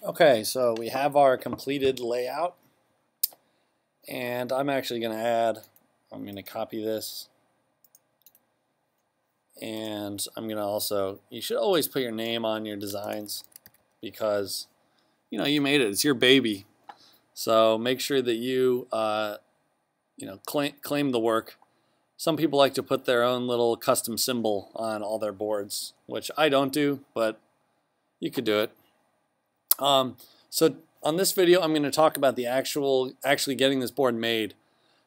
Okay, so we have our completed layout, and I'm actually going to I'm going to copy this, and I'm going to also, you should always put your name on your designs because, you know, you made it, it's your baby. So make sure that you, claim the work. Some people like to put their own little custom symbol on all their boards, which I don't do, but you could do it. So on this video, I'm going to talk about the actually getting this board made.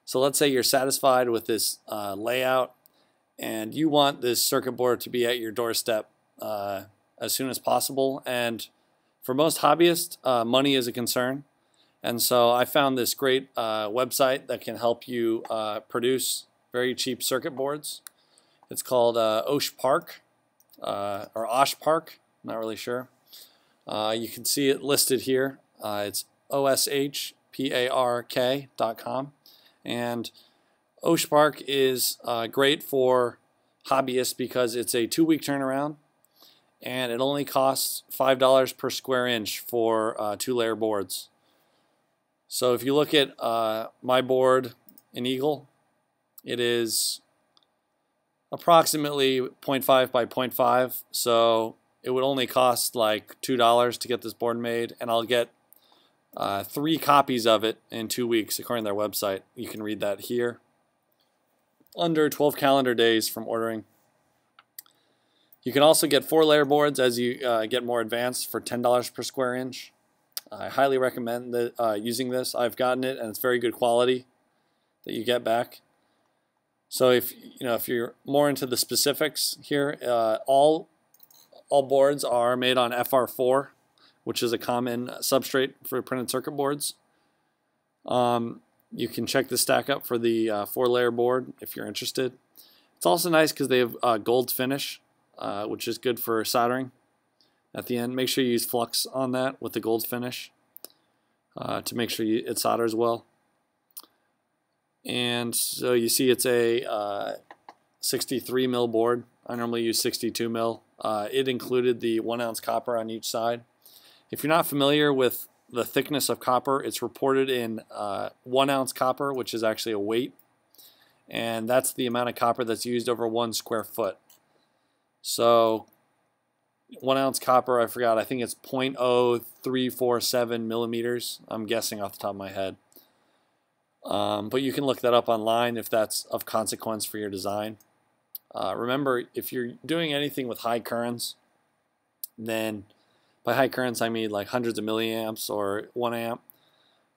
So let's say you're satisfied with this layout and you want this circuit board to be at your doorstep as soon as possible. And for most hobbyists, money is a concern. And so I found this great website that can help you produce very cheap circuit boards. It's called Oshpark or Oshpark, not really sure. You can see it listed here. It's oshpark.com, and Oshpark is great for hobbyists because it's a 2-week turnaround, and it only costs $5 per square inch for 2-layer boards. So if you look at my board in Eagle, it is approximately 0.5 by 0.5, so it would only cost like $2 to get this board made, and I'll get 3 copies of it in 2 weeks according to their website. You can read that here. Under 12 calendar days from ordering. You can also get 4-layer boards as you get more advanced for $10 per square inch. I highly recommend using this. I've gotten it, and it's very good quality that you get back. So if you're more into the specifics here, all boards are made on FR4, which is a common substrate for printed circuit boards. You can check the stack up for the 4-layer board if you're interested. It's also nice because they have gold finish, which is good for soldering at the end. Make sure you use flux on that with the gold finish to make sure it solders well. And so you see it's a 63 mil board. I normally use 62 mil. It included the 1-ounce copper on each side. If you're not familiar with the thickness of copper, it's reported in 1-ounce copper, which is actually a weight, and that's the amount of copper that's used over 1 square foot. So 1-ounce copper, I forgot, I think it's 0.0347 millimeters. I'm guessing off the top of my head. But you can look that up online if that's of consequence for your design. Remember, if you're doing anything with high currents, then by high currents I mean like hundreds of milliamps or 1 amp.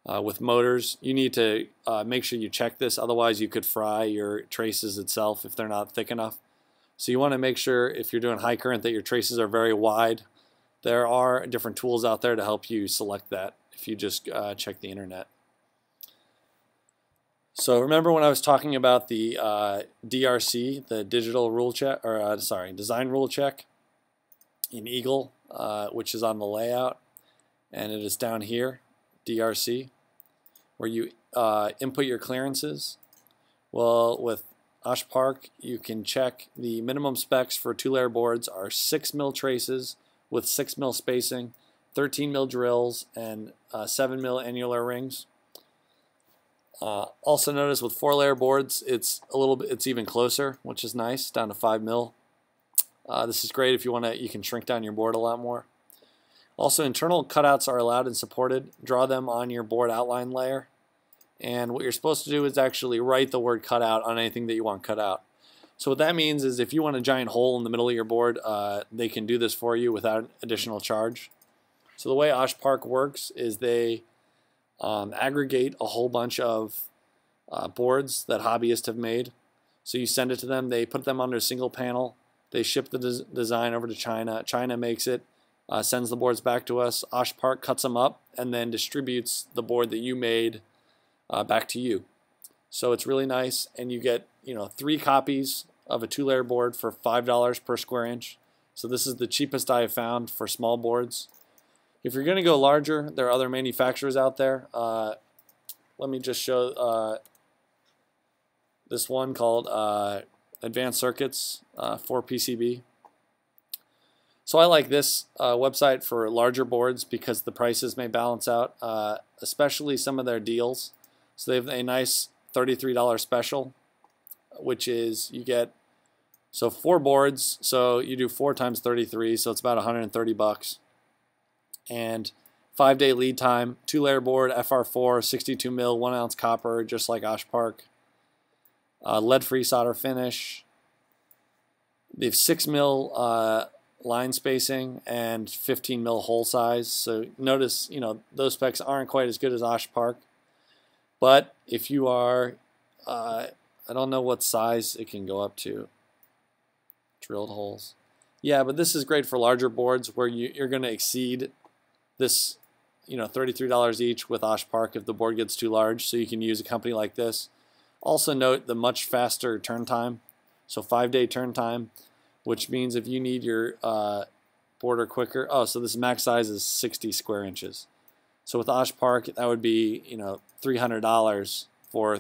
With motors, you need to make sure you check this, otherwise you could fry your traces itself if they're not thick enough. So you want to make sure if you're doing high current that your traces are very wide. There are different tools out there to help you select that if you just check the internet. So remember when I was talking about the DRC, the digital rule check, or design rule check in Eagle, which is on the layout, and it is down here, DRC, where you input your clearances. Well, with Oshpark, you can check the minimum specs for 2-layer boards are 6 mil traces with 6 mil spacing, 13 mil drills, and 7 mil annular rings. Also notice with 4-layer boards, it's even closer, which is nice, down to 5 mil. This is great if you you can shrink down your board a lot more. Also, internal cutouts are allowed and supported. Draw them on your board outline layer. And what you're supposed to do is actually write the word cutout on anything that you want cut out. So what that means is if you want a giant hole in the middle of your board, they can do this for you without additional charge. So the way Oshpark works is they aggregate a whole bunch of boards that hobbyists have made. So you send it to them, they put them under a single panel, they ship the design over to China, China makes it, sends the boards back to us, Oshpark cuts them up, and then distributes the board that you made back to you. So it's really nice, and you get 3 copies of a 2-layer board for $5 per square inch. So this is the cheapest I have found for small boards. If you're going to go larger, there are other manufacturers out there. Let me just show this one called Advanced Circuits for PCB. So I like this website for larger boards because the prices may balance out, especially some of their deals. So they have a nice $33 special, which is you get 4 boards. So you do 4 times 33, so it's about 130 bucks. And 5-day lead time, 2-layer board, FR4, 62 mil, 1 ounce copper, just like Oshpark. Lead-free solder finish. They have 6 mil line spacing and 15 mil hole size. So notice, those specs aren't quite as good as Oshpark. But if you are, I don't know what size it can go up to. Drilled holes. Yeah, but this is great for larger boards where you're going to exceed this, $33 each with Oshpark if the board gets too large. So you can use a company like this. Also note the much faster turn time. So 5-day turn time, which means if you need your border quicker. Oh, so this max size is 60 square inches. So with Oshpark, that would be $300 for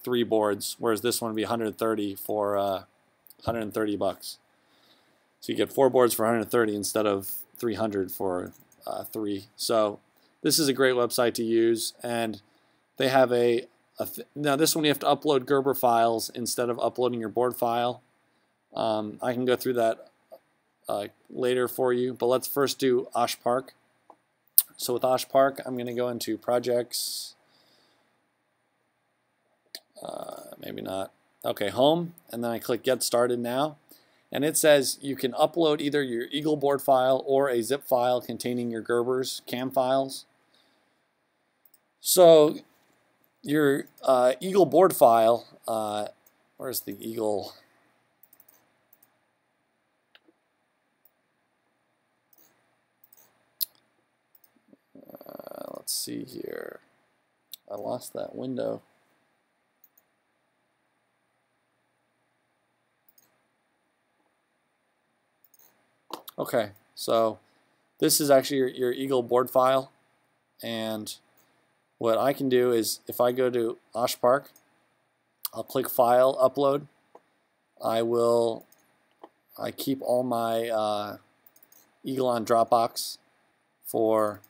3 boards, whereas this one would be $130 for 130 bucks. So you get 4 boards for 130 instead of 300 for 3. So this is a great website to use, and they have now this one you have to upload Gerber files instead of uploading your board file. I can go through that later for you, but let's first do Oshpark. So with Oshpark, I'm going to go into projects. Maybe not. Okay, home, and then I click get started now. And it says you can upload either your Eagle board file or a zip file containing your Gerber's CAM files. So your Eagle board file, where's the Eagle? Let's see here. I lost that window. Okay, so this is actually your Eagle board file, and what I can do is if I go to Oshpark, I'll click File, Upload. I keep all my Eagle on Dropbox for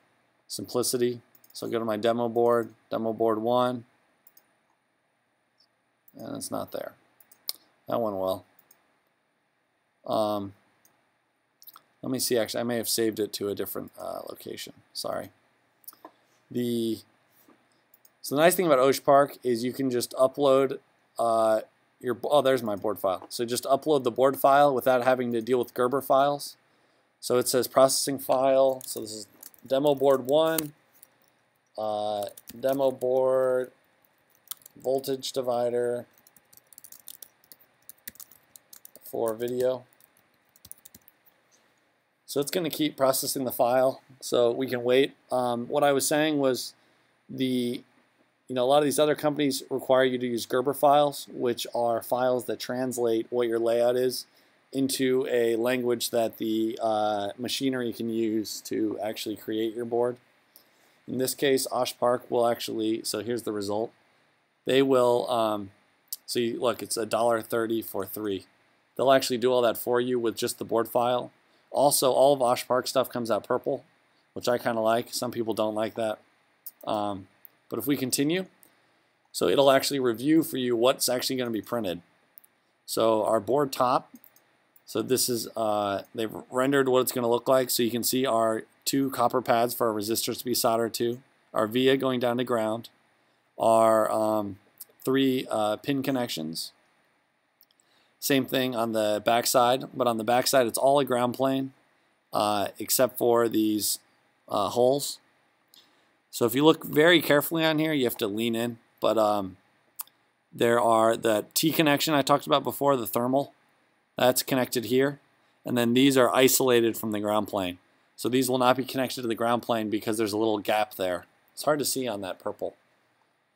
simplicity. So I'll go to my demo board 1, and it's not there. That went well. Let me see, actually, I may have saved it to a different location. Sorry. So the nice thing about Oshpark is you can just upload there's my board file. So just upload the board file without having to deal with Gerber files. So it says processing file. So this is demo board 1, demo board, voltage divider for video. So it's going to keep processing the file, so we can wait. What I was saying was a lot of these other companies require you to use Gerber files, which are files that translate what your layout is into a language that the machinery can use to actually create your board. In this case, Oshpark will actually, so here's the result. They will, look, it's $1.30 for 3. They'll actually do all that for you with just the board file. Also, all of Oshpark stuff comes out purple, which I kind of like. Some people don't like that. But if we continue, so it'll actually review for you what's actually going to be printed. So our board top, so this is, they've rendered what it's going to look like. So you can see our 2 copper pads for our resistors to be soldered to, our via going down to ground, our 3 pin connections. Same thing on the back side, but on the back side it's all a ground plane except for these holes. So if you look very carefully on here, you have to lean in, but there are the T connection I talked about before, the thermal, that's connected here, and then these are isolated from the ground plane. So these will not be connected to the ground plane because there's a little gap there. It's hard to see on that purple.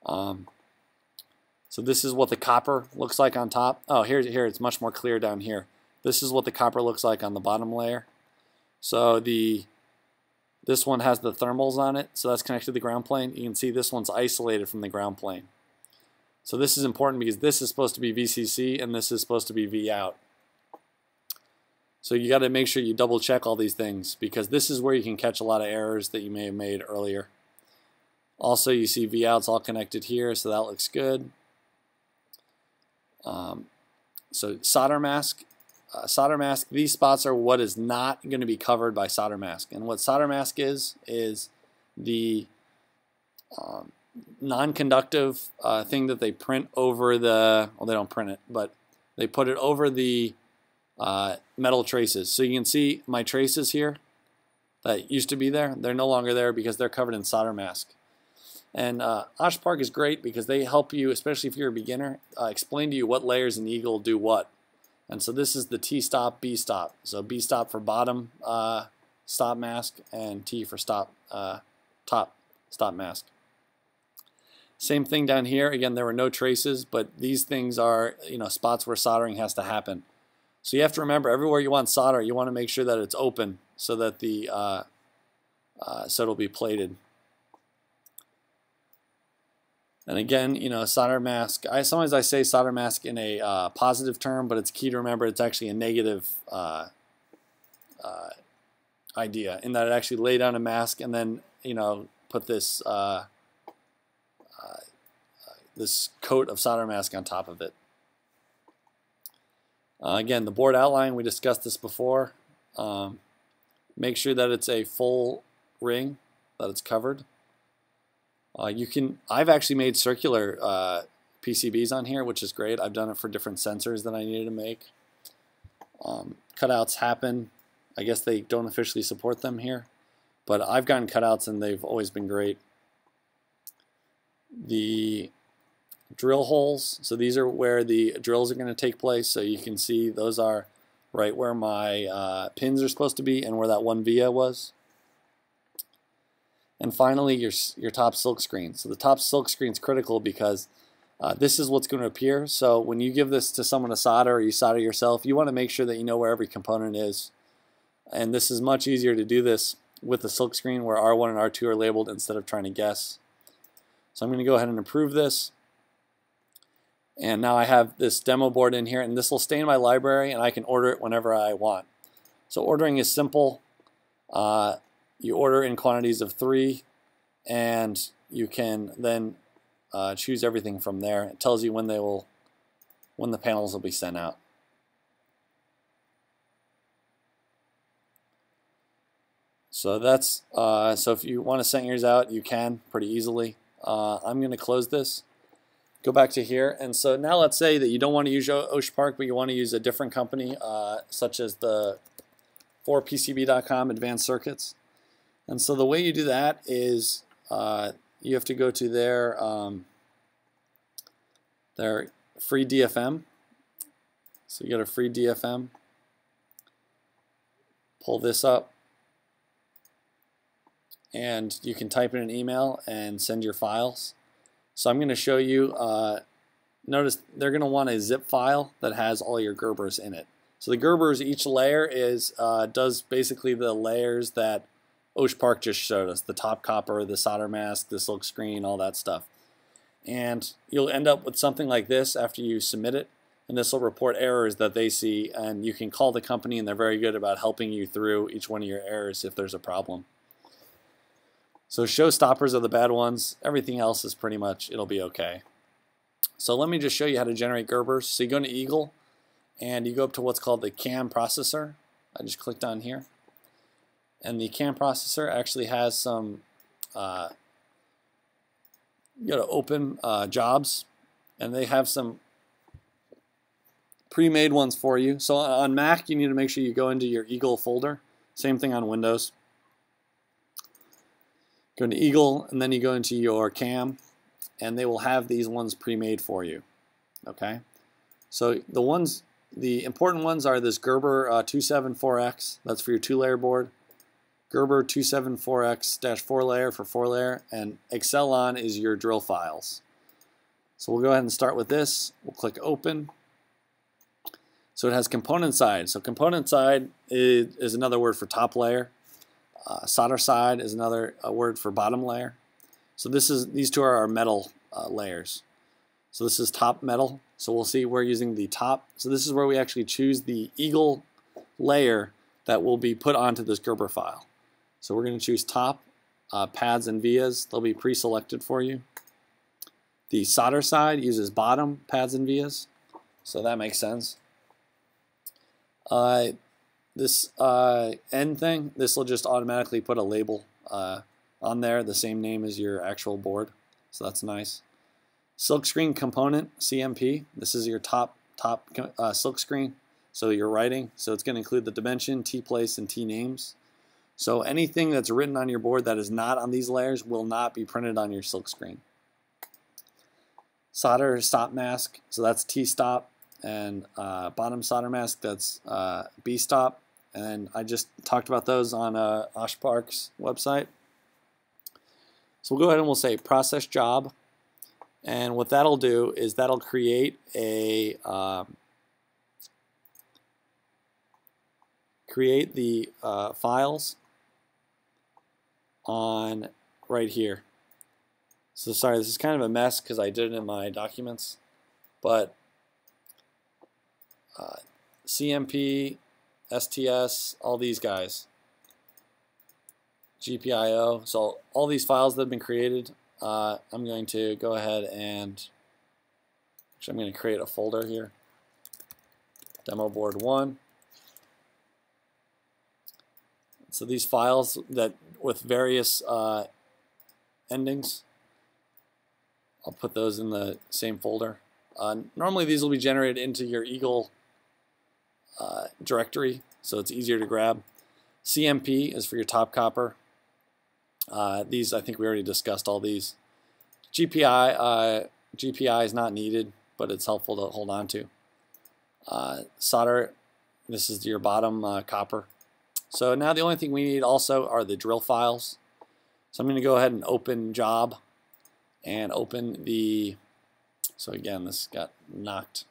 So this is what the copper looks like on top. Oh, here it's much more clear down here. This is what the copper looks like on the bottom layer. So this one has the thermals on it, so that's connected to the ground plane. You can see this one's isolated from the ground plane. So this is important because this is supposed to be VCC and this is supposed to be V out. So you got to make sure you double check all these things, because this is where you can catch a lot of errors that you may have made earlier. Also, you see V-outs all connected here, so that looks good. So solder mask. These spots are what is not going to be covered by solder mask. And what solder mask is the non-conductive thing that they print over the, well, they don't print it, but they put it over the metal traces. So you can see my traces here that used to be there. They're no longer there because they're covered in solder mask. And Oshpark is great because they help you, especially if you're a beginner, explain to you what layers in Eagle do what. And so this is the T-stop, B-stop. So B-stop for bottom stop mask, and T for top stop mask. Same thing down here. Again, there were no traces, but these things are, you know, spots where soldering has to happen. So you have to remember, everywhere you want solder, you want to make sure that it's open so that the so it'll be plated. And again, you know, solder mask, sometimes I say solder mask in a positive term, but it's key to remember it's actually a negative idea, in that it actually lay down a mask and then, you know, put this this coat of solder mask on top of it. Again, the board outline, we discussed this before. Make sure that it's a full ring, that it's covered. I've actually made circular PCBs on here, which is great. I've done it for different sensors that I needed to make. Cutouts happen. I guess they don't officially support them here, but I've gotten cutouts and they've always been great. The drill holes, so these are where the drills are going to take place. So you can see those are right where my pins are supposed to be and where that one via was. And finally, your top silk screen. So the top silk screen is critical because this is what's going to appear. So when you give this to someone to solder, or you solder yourself, you want to make sure that you know where every component is. And this is much easier to do this with the silk screen, where R1 and R2 are labeled instead of trying to guess. So I'm going to go ahead and approve this. And now I have this demo board in here, and this will stay in my library, and I can order it whenever I want. So ordering is simple. You order in quantities of 3, and you can then choose everything from there. It tells you when the panels will be sent out. So that's so if you want to send yours out, you can pretty easily. I'm going to close this. Go back to here, and so now let's say that you don't want to use Oshpark, but you want to use a different company, such as the PCB.com Advanced Circuits. And so the way you do that is you have to go to their free DFM. So you get a free DFM. Pull this up, and you can type in an email and send your files. So I'm going to show you, notice they're going to want a zip file that has all your Gerbers in it. So the Gerbers, each layer does basically the layers that Oshpark just showed us, the top copper, the solder mask, the silk screen, all that stuff. And you'll end up with something like this after you submit it, and this will report errors that they see, and you can call the company, and they're very good about helping you through each one of your errors if there's a problem. So showstoppers are the bad ones. Everything else is pretty much, it'll be okay. So let me just show you how to generate Gerbers. So you go to Eagle, and you go up to what's called the CAM processor. I just clicked on here. And the CAM processor actually has some, you go to open jobs, and they have some pre-made ones for you. So on Mac, you need to make sure you go into your Eagle folder. Same thing on Windows. Go into Eagle, and then you go into your CAM, and they will have these ones pre-made for you. Okay, so the important ones are this Gerber 274X, that's for your 2-layer board. Gerber 274X-4 layer for 4 layer, and Excelon is your drill files. So we'll go ahead and start with this. We'll click open. So it has component side. So component side is another word for top layer. Solder side is another word for bottom layer. So these two are our metal layers. So this is top metal. So we'll see we're using the top. So this is where we actually choose the Eagle layer that will be put onto this Gerber file. So we're going to choose top, pads and vias. They'll be pre-selected for you. The solder side uses bottom, pads and vias, so that makes sense. This end thing, this will just automatically put a label on there, the same name as your actual board, so that's nice. Silkscreen component, CMP, this is your top silkscreen, so your writing, so it's going to include the dimension, T-place, and T-names. So anything that's written on your board that is not on these layers will not be printed on your silkscreen. Solder stop mask, so that's T-stop, and bottom solder mask, that's B-stop, and I just talked about those on Oshpark's website. So we'll go ahead and we'll say process job, and what that'll do is that'll create a create the files on right here. So sorry, this is kind of a mess because I did it in my documents, but CMP, STS, all these guys, GPIO, so all these files that have been created, I'm going to go ahead and actually I'm going to create a folder here, demo board 1. So these files that with various endings, I'll put those in the same folder. Normally these will be generated into your Eagle directory, so it's easier to grab. CMP is for your top copper. These, I think we already discussed all these. GPI is not needed, but it's helpful to hold on to. Solder, this is your bottom copper. So now the only thing we need also are the drill files. So I'm going to go ahead and open job and open the, so again this got knocked.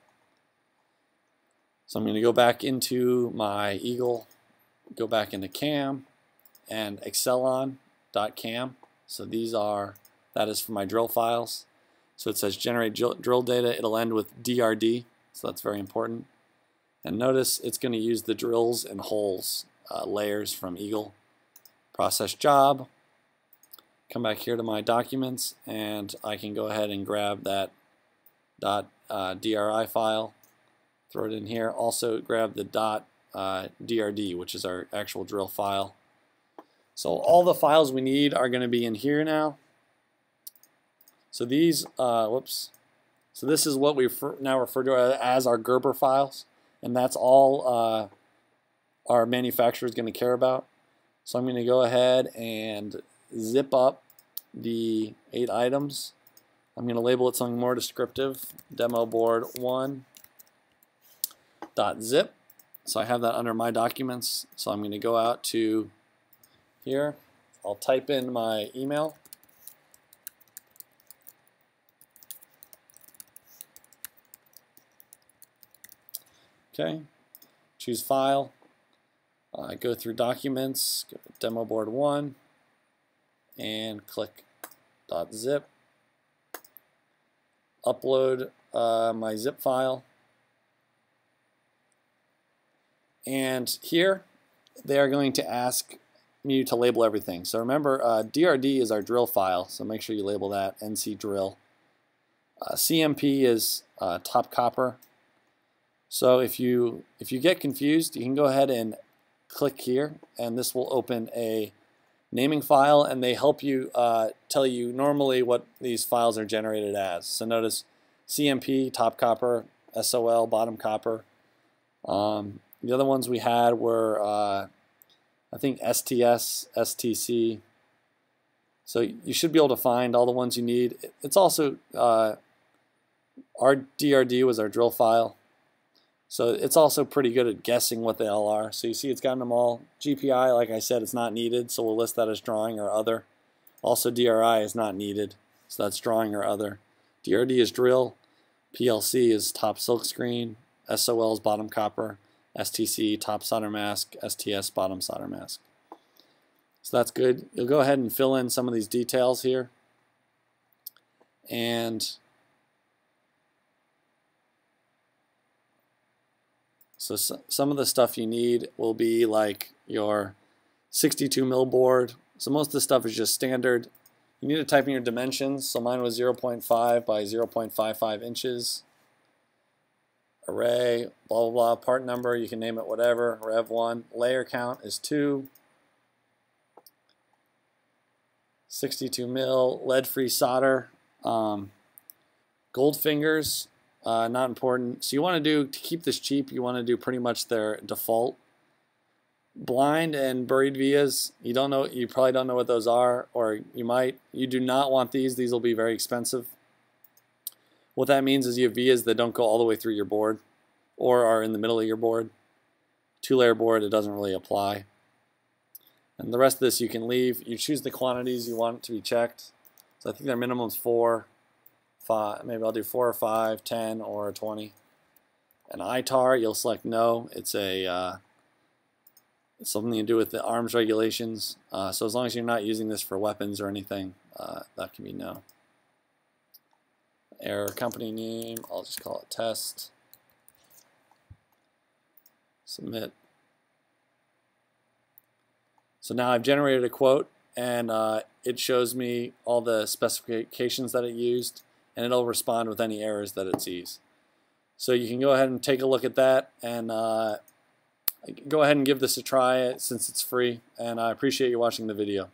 So I'm going to go back into my Eagle, go back into CAM and Excelon.cam. So these are, that is for my drill files. So it says generate drill data, it'll end with DRD, so that's very important. And notice it's going to use the drills and holes layers from Eagle. Process job, come back here to my documents, and I can go ahead and grab that .dri file, throw it in here. Also grab the .drd, which is our actual drill file. So all the files we need are going to be in here now. So these, whoops. So this is what we now refer to as our Gerber files, and that's all our manufacturer is going to care about. So I'm going to go ahead and zip up the 8 items. I'm going to label it something more descriptive, demo board 1.zip. So I have that under my documents. So I'm going to go out to here. I'll type in my email. Okay, choose file. Go through documents, go to demo board 1, and click .zip. Upload my zip file. And here they are going to ask you to label everything. So remember, DRD is our drill file, so make sure you label that NC drill. CMP is top copper. So if you get confused, you can go ahead and click here, and this will open a naming file, and they help you tell you normally what these files are generated as. So notice CMP, top copper, SOL, bottom copper. The other ones we had were I think STS, STC. So you should be able to find all the ones you need. It's also our DRD was our drill file. So it's also pretty good at guessing what they all are. So you see it's gotten them all. GPI, like I said, it's not needed, so we'll list that as drawing or other. Also DRI is not needed, so that's drawing or other. DRD is drill, PLC is top silkscreen, SOL is bottom copper, STC top solder mask, STS bottom solder mask. So that's good. You'll go ahead and fill in some of these details here. And So some of the stuff you need will be like your 62 mil board. So most of the stuff is just standard. You need to type in your dimensions. So mine was 0.5 by 0.55 inches. Array, blah, blah, blah. Part number, you can name it whatever. Rev1. Layer count is 2. 62 mil. Lead-free solder. Gold fingers, not important. So you want to do, to keep this cheap, you want to do pretty much their default. Blind and buried vias, you don't know, you probably don't know what those are, or you might. You do not want these. These will be very expensive. What that means is you have vias that don't go all the way through your board or are in the middle of your board. Two-layer board, it doesn't really apply. And the rest of this you can leave. You choose the quantities you want to be checked. So I think their minimum is 4, 5. Maybe I'll do 4 or 5, 10, or 20. An ITAR, you'll select no. It's a it's something to do with the arms regulations. So as long as you're not using this for weapons or anything, that can be no. Error company name, I'll just call it test. Submit. So now I've generated a quote, and it shows me all the specifications that it used, and it'll respond with any errors that it sees. So you can go ahead and take a look at that, and go ahead and give this a try since it's free, and I appreciate you watching the video.